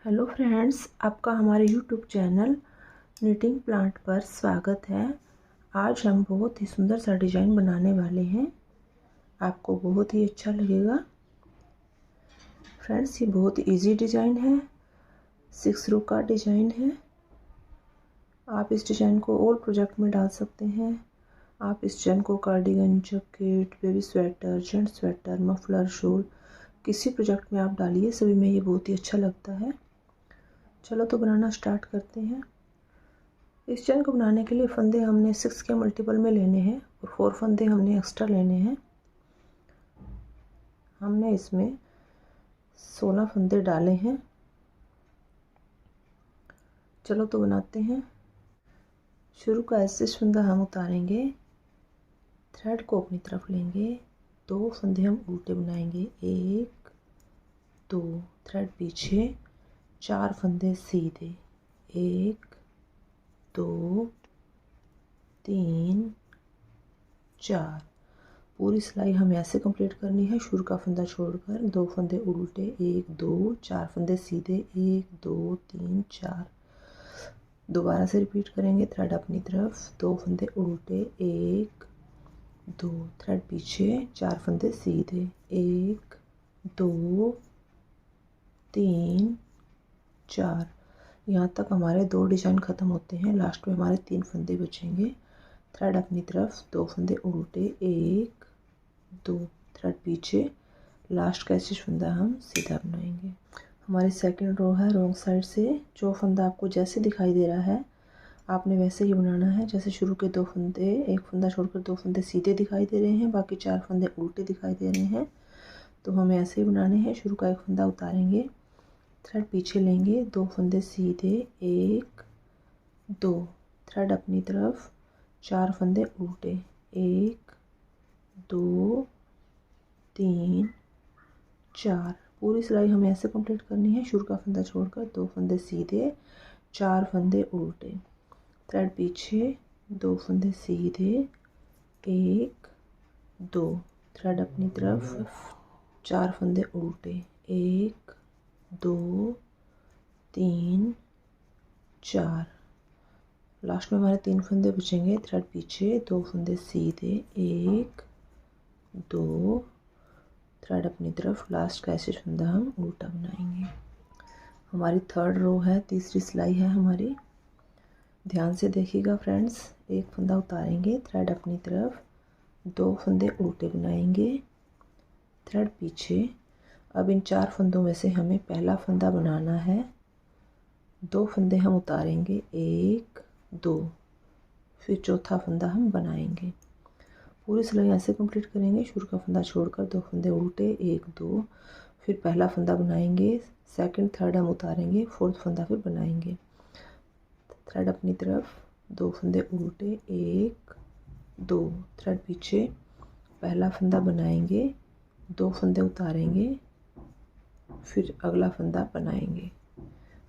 Hello friends, आपका हमारे YouTube channel knitting plant पर स्वागत है। आज हम बहुत ही सुंदर सा डिज़ाइन बनाने वाले हैं, आपको बहुत ही अच्छा लगेगा। फ्रेंड्स, ये बहुत इजी डिज़ाइन है, 6 रो का डिज़ाइन है। आप इस डिज़ाइन को और प्रोजेक्ट में डाल सकते हैं। आप इस डिज़ाइन को cardigan, jacket, baby sweater, gent sweater, muffler, shawl, किसी प्रोजेक्ट में आप डालिए, सभी में ये बहुत ही अच्छा लगता है। चलो तो बनाना स्टार्ट करते हैं। इस चैन को बनाने के लिए फंदे हमने 6 के मल्टीपल में लेने हैं और 4 फंदे हमने एक्स्ट्रा लेने हैं। हमने इसमें 16 फंदे डाले हैं। चलो तो बनाते हैं। शुरू का ऐसे फंदा हम उतारेंगे, थ्रेड को अपनी तरफ लेंगे, 2 फंदे हम उल्टे बनाएंगे, 1 2, थ्रेड पीछे, 4 फंदे सीधे, 1 2 3 4। पूरी सिलाई हमें ऐसे कंप्लीट करनी है। शुरू का फंदा छोड़कर 2 फंदे उल्टे, 1 2, 4 फंदे सीधे, 1 2 3 4। दोबारा से रिपीट करेंगे। थ्रेड अपनी तरफ, 2 फंदे उल्टे, 1 2, थ्रेड पीछे, 4 फंदे सीधे, 1 2 3 4। यहाँ तक हमारे 2 डिजाइन ख़त्म होते हैं। लास्ट में हमारे 3 फंदे बचेंगे। थ्रेड अपनी तरफ, 2 फंदे उल्टे, 1 2, थ्रेड पीछे, लास्ट का ऐसे फंदा हम सीधा बनाएंगे। हमारी सेकंड रो है। रॉन्ग साइड से जो फंदा आपको जैसे दिखाई दे रहा है आपने वैसे ही बनाना है। जैसे शुरू के 2 फंदे, एक फंदा छोड़कर 2 फंदे सीधे दिखाई दे रहे हैं, बाकी 4 फंदे उल्टे दिखाई दे रहे हैं, तो हमें ऐसे ही बनाने हैं। शुरू का एक फंदा उतारेंगे, थ्रेड पीछे लेंगे, 2 फंदे सीधे, 1 2, थ्रेड अपनी तरफ, 4 फंदे उल्टे, 1 2 3 4। पूरी सिलाई हमें ऐसे कंप्लीट करनी है। शुरू का फंदा छोड़कर 2 फंदे सीधे, 4 फंदे उल्टे, थ्रेड पीछे, 2 फंदे सीधे, 1 2, थ्रेड अपनी तरफ, 4 फंदे उल्टे, 1 2 3 4। लास्ट में हमारे 3 फंदे बचेंगे। थ्रेड पीछे, 2 फंदे सीधे, 1 2, थ्रेड अपनी तरफ, लास्ट का ऐसे फंदा हम उल्टा बनाएंगे। हमारी थर्ड रो है, तीसरी सिलाई है हमारी। ध्यान से देखिएगा फ्रेंड्स। एक फंदा उतारेंगे, थ्रेड अपनी तरफ, 2 फंदे उल्टे बनाएंगे, थ्रेड पीछे। अब इन 4 फंदों में से हमें पहला फंदा बनाना है। 2 फंदे हम उतारेंगे, 1 2, फिर चौथा फंदा हम बनाएंगे। पूरी सिलाई ऐसे कंप्लीट करेंगे। शुरू का फंदा छोड़कर 2 फंदे उल्टे, 1 2, फिर पहला फंदा बनाएंगे, सेकंड थर्ड हम उतारेंगे, फोर्थ फंदा फिर बनाएंगे। थ्रेड अपनी तरफ, 2 फंदे उल्टे, 1 2, थ्रेड पीछे, पहला फंदा बनाएंगे, 2 फंदे उतारेंगे, फिर अगला फंदा बनाएंगे।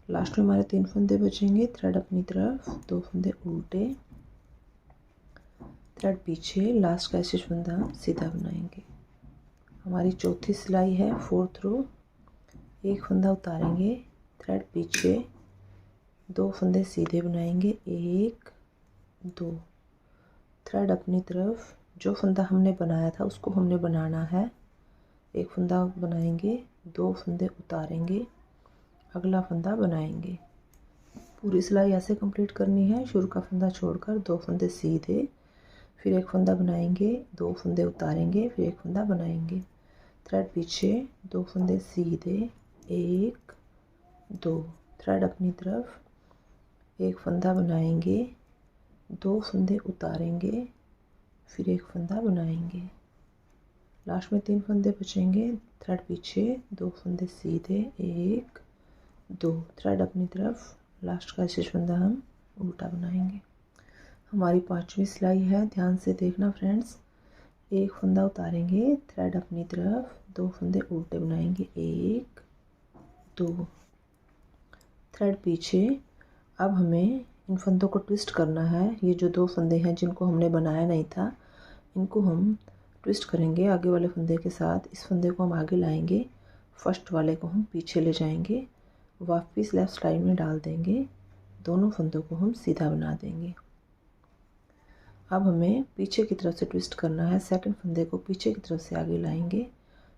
लास्ट में हमारे 3 फंदे बचेंगे। थ्रेड अपनी तरफ, 2 फंदे उल्टे, थ्रेड पीछे, लास्ट का ऐसे फंदा सीधा बनाएंगे। हमारी चौथी सिलाई है, फोर्थ रो। एक फंदा उतारेंगे, थ्रेड पीछे, 2 फंदे सीधे बनाएंगे, 1 2, थ्रेड अपनी तरफ, जो फंदा हमने बनाया था उसको हमने बनाना है। एक फंदा बनाएंगे, 2 फंदे उतारेंगे, अगला फंदा बनाएंगे। पूरी सिलाई ऐसे कंप्लीट करनी है। शुरू का फंदा छोड़कर 2 फंदे सीधे, फिर एक फंदा बनाएंगे, 2 फंदे उतारेंगे, फिर एक फंदा बनाएंगे। थ्रेड पीछे, 2 फंदे सीधे, 1 2, थ्रेड अपनी तरफ, एक फंदा बनाएंगे, 2 फंदे उतारेंगे, फिर एक फंदा बनाएंगे। लास्ट में 3 फंदे बचेंगे। थ्रेड पीछे, 2 फंदे सीधे, 1 2, थ्रेड अपनी तरफ, लास्ट का शेष फंदा हम उल्टा बनाएंगे। हमारी 5वीं सिलाई है। ध्यान से देखना फ्रेंड्स। एक फंदा उतारेंगे, थ्रेड अपनी तरफ, 2 फंदे उल्टे बनाएंगे, 1 2, थ्रेड पीछे। अब हमें इन फंदों को ट्विस्ट करना है। ये जो 2 फंदे हैं जिनको हमने बनाया नहीं था, इनको हम ट्विस्ट करेंगे आगे वाले फंदे के साथ। इस फंदे को हम आगे लाएंगे, फर्स्ट वाले को हम पीछे ले जाएंगे, वापस लेफ़्ट साइड में डाल देंगे। दोनों फंदों को हम सीधा बना देंगे। अब हमें पीछे की तरफ से ट्विस्ट करना है। सेकंड फंदे को पीछे की तरफ से आगे लाएंगे,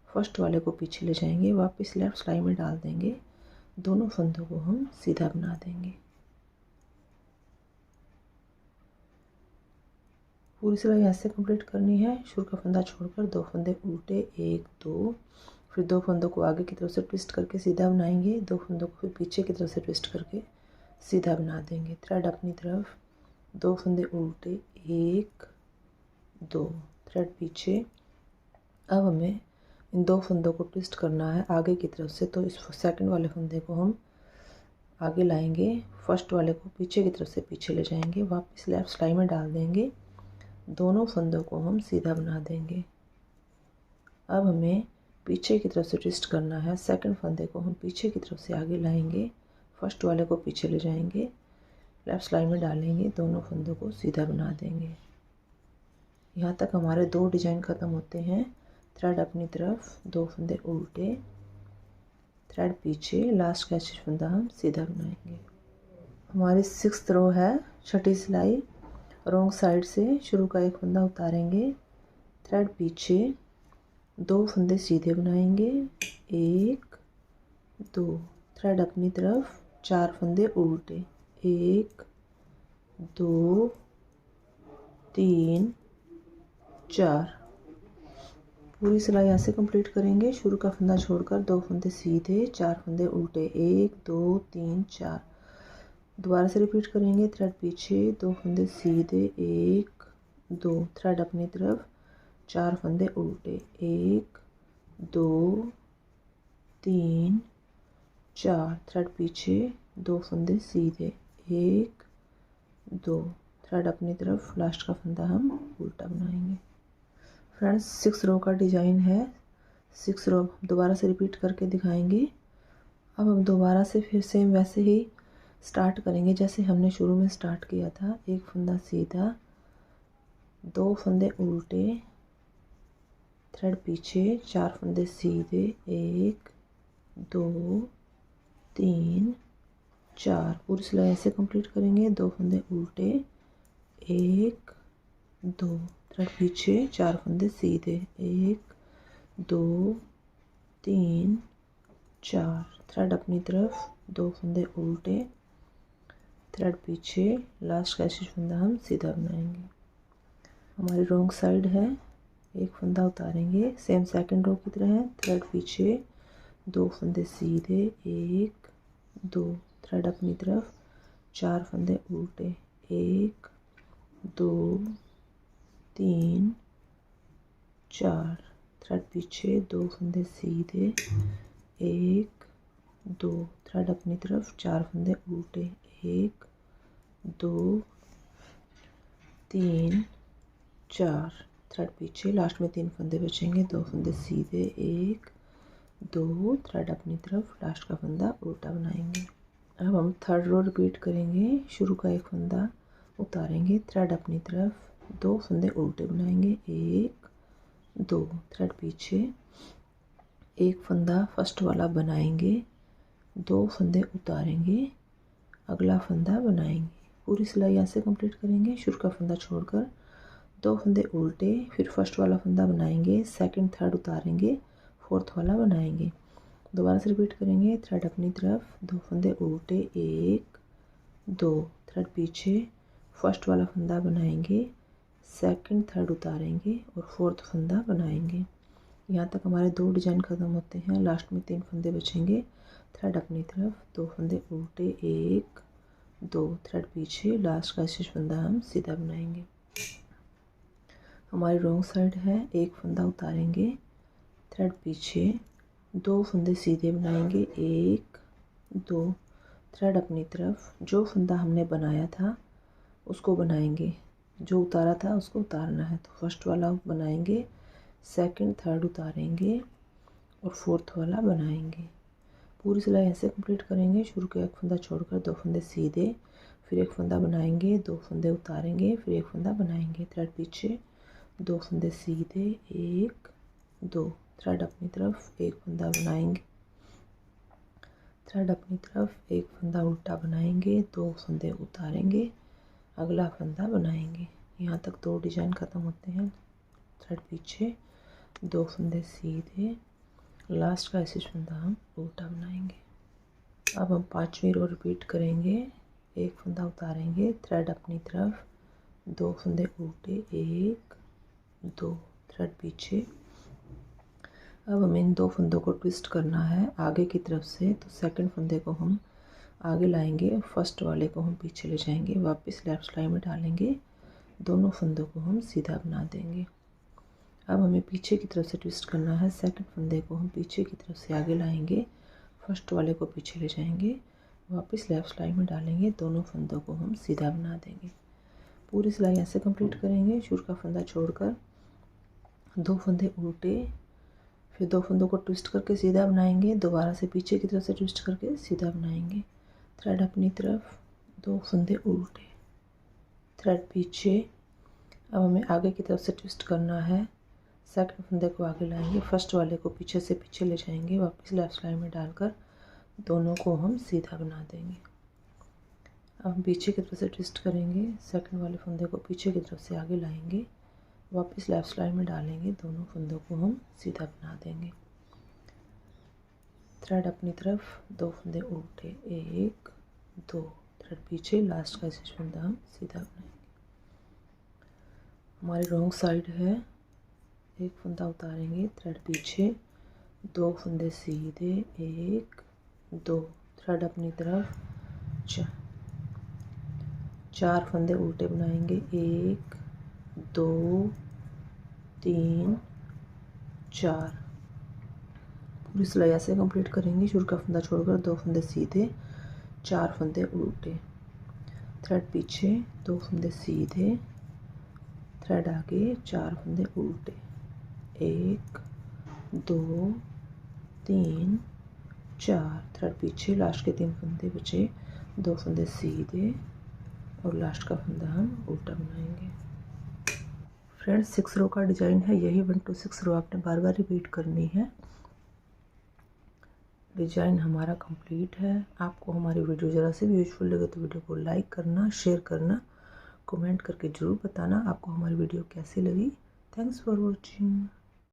फर्स्ट वाले को पीछे ले जाएंगे, वापस लेफ़्ट साइड में डाल देंगे। दोनों फंदों को हम सीधा बना देंगे। पूरी सिलाई ऐसे कंप्लीट करनी है। शुरू का फंदा छोड़कर 2 फंदे उल्टे, 1 2, फिर 2 फंदों को आगे की तरफ से ट्विस्ट करके सीधा बनाएंगे। 2 फंदों को फिर पीछे की तरफ से ट्विस्ट करके सीधा बना देंगे। थ्रेड अपनी तरफ, 2 फंदे उल्टे, 1 2, थ्रेड पीछे। अब हमें इन 2 फंदों को ट्विस्ट करना है आगे की तरफ से, तो इस सेकंड वाले फंदे को हम आगे लाएंगे, फर्स्ट वाले को पीछे की तरफ से पीछे ले जाएंगे, वापस लेफ़्ट साइड में डाल देंगे। दोनों फंदों को हम सीधा बना देंगे। अब हमें पीछे की तरफ से ट्विस्ट करना है। सेकंड फंदे को हम पीछे की तरफ से आगे लाएंगे, फर्स्ट वाले को पीछे ले जाएंगे, लेफ़्ट साइड में डालेंगे, दोनों फंदों को सीधा बना देंगे। यहाँ तक हमारे 2 डिजाइन ख़त्म होते हैं। थ्रेड अपनी तरफ, 2 फंदे उल्टे, थ्रेड पीछे, लास्ट का फंदा हम सीधा बनाएंगे। हमारी 6th रो है, छठी सिलाई। रॉन्ग साइड से शुरू का एक फंदा उतारेंगे, थ्रेड पीछे, 2 फंदे सीधे बनाएंगे, 1 2, थ्रेड अपनी तरफ, 4 फंदे उल्टे, 1 2 3 4। पूरी सिलाई ऐसे कंप्लीट करेंगे। शुरू का फंदा छोड़कर 2 फंदे सीधे, 4 फंदे उल्टे, 1 2 3 4। दोबारा से रिपीट करेंगे। थ्रेड पीछे, 2 फंदे सीधे, 1 2, थ्रेड अपनी तरफ, 4 फंदे उल्टे, 1 2 3 4, थ्रेड पीछे, 2 फंदे सीधे, 1 2, थ्रेड अपनी तरफ, लास्ट का फंदा हम उल्टा बनाएंगे। फ्रेंड्स 6 रो का डिज़ाइन है। 6 रो दोबारा से रिपीट करके दिखाएंगे। अब हम दोबारा से फिर सेम वैसे ही स्टार्ट करेंगे जैसे हमने शुरू में स्टार्ट किया था। एक फंदा सीधा, 2 फंदे उल्टे, थ्रेड पीछे, 4 फंदे सीधे, 1 2 3 4। पूरी सिलाई ऐसे कंप्लीट करेंगे। 2 फंदे उल्टे, 1 2, थ्रेड पीछे, 4 फंदे सीधे, 1 2 3 4, थ्रेड अपनी तरफ, 2 फंदे उल्टे, थ्रेड पीछे, लास्ट का फंदा हम सीधा बनाएंगे। हमारी रॉन्ग साइड है, एक फंदा उतारेंगे, सेम सेकंड रो की तरह है। थ्रेड पीछे, 2 फंदे सीधे, 1 2, थ्रेड अपनी तरफ, 4 फंदे उल्टे, 1 2 3 4, थ्रेड पीछे, 2 फंदे सीधे, 1 2, थ्रेड अपनी तरफ, 4 फंदे उल्टे, 1 2 3 4, थ्रेड पीछे, लास्ट में 3 फंदे बचेंगे, 2 फंदे सीधे, 1 2, थ्रेड अपनी तरफ, लास्ट का फंदा उल्टा बनाएंगे। अब हम थर्ड रो रिपीट करेंगे। शुरू का एक फंदा उतारेंगे, थ्रेड अपनी तरफ, 2 फंदे उल्टे बनाएंगे, 1 2, थ्रेड पीछे, एक फंदा फर्स्ट वाला बनाएंगे, 2 फंदे उतारेंगे, अगला फंदा बनाएंगे। पूरी सिलाई ऐसे कंप्लीट करेंगे। शुरू का फंदा छोड़कर 2 फंदे उल्टे, फिर फर्स्ट वाला फंदा बनाएंगे, सेकंड थर्ड उतारेंगे, फोर्थ वाला बनाएंगे। दोबारा से रिपीट करेंगे। थ्रेड अपनी तरफ, 2 फंदे उल्टे, 1 2, थ्रेड पीछे, फर्स्ट वाला फंदा बनाएंगे, सेकंड थर्ड उतारेंगे और फोर्थ फंदा बनाएंगे। यहाँ तक हमारे 2 डिजाइन ख़त्म होते हैं। लास्ट में 3 फंदे बचेंगे। थ्रेड अपनी तरफ, 2 फंदे उल्टे, 1 2, थ्रेड पीछे, लास्ट का फंदा हम सीधा बनाएंगे। हमारी रॉन्ग साइड है, एक फंदा उतारेंगे, थ्रेड पीछे, 2 फंदे सीधे बनाएंगे, 1 2, थ्रेड अपनी तरफ, जो फंदा हमने बनाया था उसको बनाएंगे, जो उतारा था उसको उतारना है। तो फर्स्ट वाला बनाएंगे, सेकंड थर्ड उतारेंगे और फोर्थ वाला बनाएंगे। पूरी सिलाई ऐसे कंप्लीट करेंगे। शुरू के एक फंदा छोड़कर 2 फंदे सीधे, फिर एक फंदा बनाएंगे, 2 फंदे उतारेंगे, फिर एक फंदा बनाएंगे, थ्रेड पीछे, 2 फंदे सीधे, 1 2, थ्रेड अपनी तरफ, एक फंदा बनाएंगे, थ्रेड अपनी तरफ, एक फंदा उल्टा बनाएंगे, 2 फंदे उतारेंगे, अगला फंदा बनाएंगे। यहाँ तक 2 डिजाइन ख़त्म होते हैं। थ्रेड पीछे, 2 फंदे सीधे, लास्ट का ऐसे फंदा हम उल्टा बनाएंगे। अब हम 5वीं रो रिपीट करेंगे। एक फंदा उतारेंगे, थ्रेड अपनी तरफ, 2 फंदे उल्टे, 1 2, थ्रेड पीछे। अब हमें इन 2 फंदों को ट्विस्ट करना है आगे की तरफ से, तो सेकंड फंदे को हम आगे लाएंगे, फर्स्ट वाले को हम पीछे ले जाएंगे, वापस लेफ्ट सिलाई में डालेंगे, दोनों फंदों को हम सीधा बना देंगे। अब हमें पीछे की तरफ से ट्विस्ट करना है, सेकंड फंदे को हम पीछे की तरफ से आगे लाएंगे, फर्स्ट वाले को पीछे ले जाएंगे, वापस लेफ्ट सिलाई में डालेंगे, दोनों फंदों को हम सीधा बना देंगे। पूरी सिलाई ऐसे कंप्लीट करेंगे। शुरू का फंदा छोड़कर 2 फंदे उल्टे, फिर 2 फंदों को ट्विस्ट करके सीधा बनाएंगे, दोबारा से पीछे की तरफ से ट्विस्ट करके सीधा बनाएंगे। थ्रेड अपनी तरफ, 2 फंदे उल्टे, थ्रेड पीछे। अब हमें आगे की तरफ से ट्विस्ट करना है, सेकंड फंदे को आगे लाएंगे, फर्स्ट वाले को पीछे से पीछे ले जाएंगे, वापस लेफ्ट सिलाई में डालकर दोनों को हम सीधा बना देंगे। अब हम पीछे की तरफ से ट्विस्ट करेंगे, सेकंड वाले फंदे को पीछे की तरफ से आगे लाएंगे, वापस लेफ्ट सिलाई में डालेंगे, दोनों फंदों को हम सीधा बना देंगे। थ्रेड अपनी तरफ, 2 फंदे उल्टे, 1 2, थ्रेड पीछे, लास्ट का ऐसे फंदा हम सीधा बनाएंगे। हमारी रॉन्ग साइड है, एक फंदा उतारेंगे, थ्रेड पीछे, 2 फंदे सीधे, 1 2, थ्रेड अपनी तरफ, 4 फंदे उल्टे बनाएंगे, 1 2 3 4। पूरी सिलाई ऐसे कंप्लीट करेंगे। शुरू का फंदा छोड़कर 2 फंदे सीधे, 4 फंदे उल्टे, थ्रेड पीछे, 2 फंदे सीधे, थ्रेड आगे, 4 फंदे उल्टे, 1 2 3 4, थ्रेड पीछे, लास्ट के 3 फंदे बचे, 2 फंदे सीधे और लास्ट का फंदा हम उल्टा बनाएंगे। फ्रेंड्स 6 रो का डिजाइन है, यही 1 to 6 रो आपने बार बार रिपीट करनी है। डिजाइन हमारा कंप्लीट है। आपको हमारी वीडियो ज़रा से भी यूजफुल लगे तो वीडियो को लाइक करना, शेयर करना, कमेंट करके ज़रूर बताना आपको हमारी वीडियो कैसी लगी। Thanks for watching.